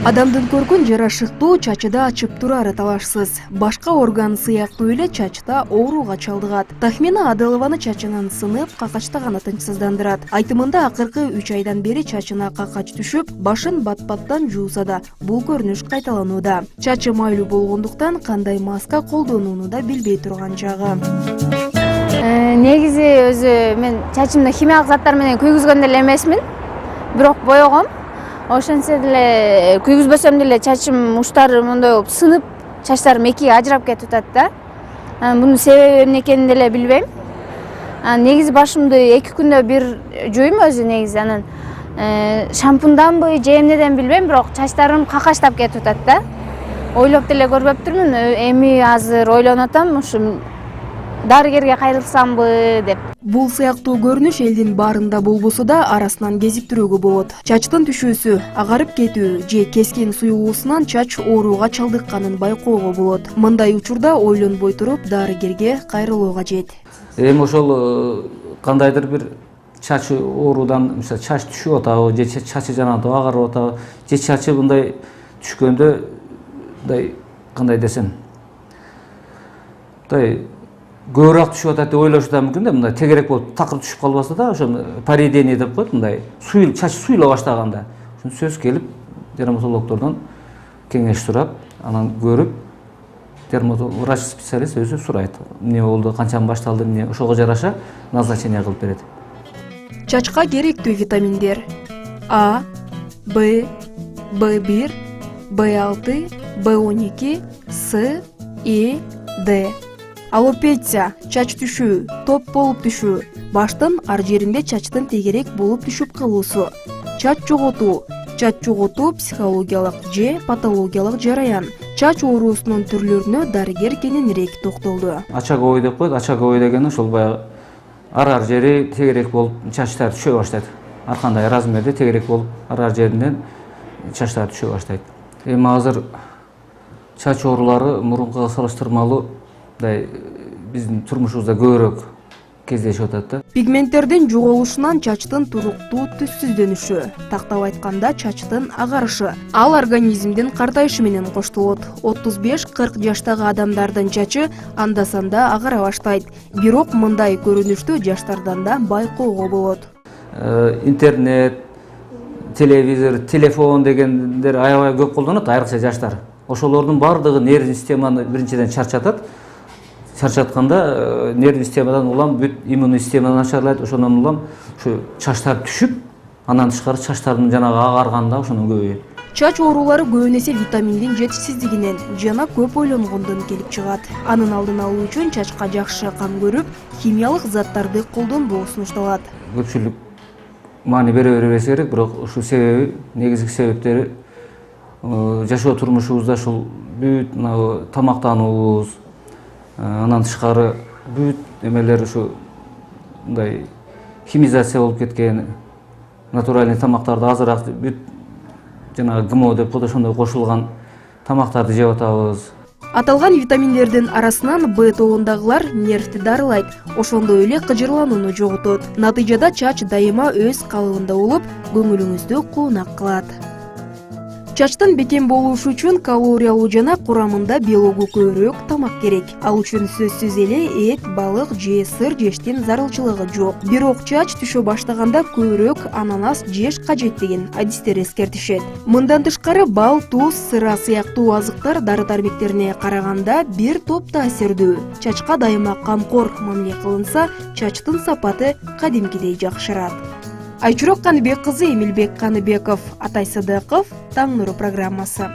Адамдын көркүн жарашыктуу чачыда ачып турары талашсыз. Башка орган сыяктуу эле чачта ооруга чалдыгат. Тахмина Адылованы чачынын сынып, какачтаганы тынчсыздандырат. Айтымында акыркы 3 айдан бери чачына какач түшүп, башын бат-баттан жууса да, бул көрүнүш кайталанууда. Чачы майлуу болгондуктан кандай маска колдонууну да билбей турган чагы. Негизи өзү мен чачымды химиялык заттар менен күйгүзгөн деле эмесмин. Бирок боёгом. Ошентсе деле күйгүзбөсөм деле чачым учтары мындай болуп сынып, чачтарым экиге ажырап кетип атат да. Мунун себеби эмне экенин деле билбейм. Негизи башымды 2 күндө бир жууйм өзү негизи. Анан шампунданбы же эмнеден билбейм, бирок чачтарым какачтап кетип атат да. Ойлоп деле көрбөптүрмүн. Эми азыр ойлонуп атам, ушу дарыгерге кайрылсамбы деп. Бул сыяктуу көрүнүш элдин баарында болбосо да арасынан кезиктирүүгө болот. Чачтын түшүүсү, агарып кетүү же кескин суюлуусунан чач ооруга чалдыкканын байкоого болот. Мындай учурда ойлонбой туруп дарыгерге кайрылуу кажет. Эми ошол кандайдыр бир чач оорудан, мисалы чач түшүп атабы, же чачы жанагындай агарып атабы, же чачы мындай түшкөндө мындай кандай десем, мындай көбүрөөк түшүп атат деп ойлошу да мүмкүн да, мындай тегерек болуп такыр түшүп калбаса да, ошону париедение деп коет, мындай чач суюла баштаганда. Ошону сөз келип, дерматологдордон кеңеш сурап, анан көрүп, врач специалист өзү сурайт. Эмне болду, канчан башталды, эмне, ошого жараша назначение кылып берет. Чачка керектүү витаминдер: А, Б, B1, B6, B12, С, Е, Д. Алопеция, чач түшүү, топ болуп түшүү, баштын ар жеринде чачтын тегерек болуп түшүп калуусу. Чач жоготуу, психологиялык же патологиялык жараян. Чач оорусунун түрлөрүнө дарыгер кененирээк токтолду. Очаговой деп коет. Очаговой дегени ошол баягы ар жери тегерек болуп чачтар түшө баштайт. Ар кандай размерде тегерек болуп ар жеринен чачтар түшө баштайт. Эми азыр чач оорулары мурункуга салыштырмалуу биздин турмушубузда көбүрөөк кездешип атат да. Пигменттердин жоголушунан чачтын туруктуу түссүздөнүшү, тактап айтканда чачтын агарышы, ал организмдин картайышы менен коштолот. 35-40 жаштагы адамдардын чачы анда-санда агара баштайт. Бирок мындай көрүнүштү жаштардан да байкоого болот. Интернет, телевизор, телефон дегендер аябай көп колдонот, айрыкча жаштар. Ошолордун баардыгы нервный системаны биринчиден чарчатат. Чарчатканда нервный системадан улам бүт иммундук системаны начарлайт. Ошондон улам ушу чачтар түшүп, андан тышкары чачтардын жанагы агарганда ошондон көбөйөт. Чач оорулары көбүн эсе витаминдин жетишсиздигинен жана көп ойлонгондон келип чыгат. Анын алдын алуу үчүн чачка жакшы кам көрүп, химиялык заттарды колдонбоо сунушталат. Көпчүлүк маани бере бербесе керек, бирок ушул себеби, негизги себептери жашоо турмушубузда ушул бүт тамактануубуз, анан тышкары бүт эмелер ушу мындай химизация болуп кеткен, натуральный тамактарды азыраак бүт жанагы ГМО деп коет, ошондой кошулган тамактарды жеп атабыз. Аталган витаминдердин арасынан Б тобундагылар нервти дарылайт, ошондой эле кыжырланууну жоготот. Натыйжада чач дайыма өз калыбында болуп, көңүлүңүздү куунак кылат. Чачтын бекем болушу үчүн калориялуу жана курамында белогу көбүрөөк тамак керек. Ал үчүн сөзсүз эле эт, балык же сыр жештин зарылчылыгы жок. Бирок чач түшө баштаганда көбүрөөк ананас жеш кажет деген адистер эскертишет. Мындан тышкары бал, туз, сыра сыяктуу азыктар дары дармектерине караганда бир топ таасирдүү. Чачка дайыма камкор мамиле кылынса, чачтын сапаты кадимкидей жакшырат. Айчурок Каныбек кызы, Эмилбек Каныбеков, Атай Сыдыков, Таң нуру программасы.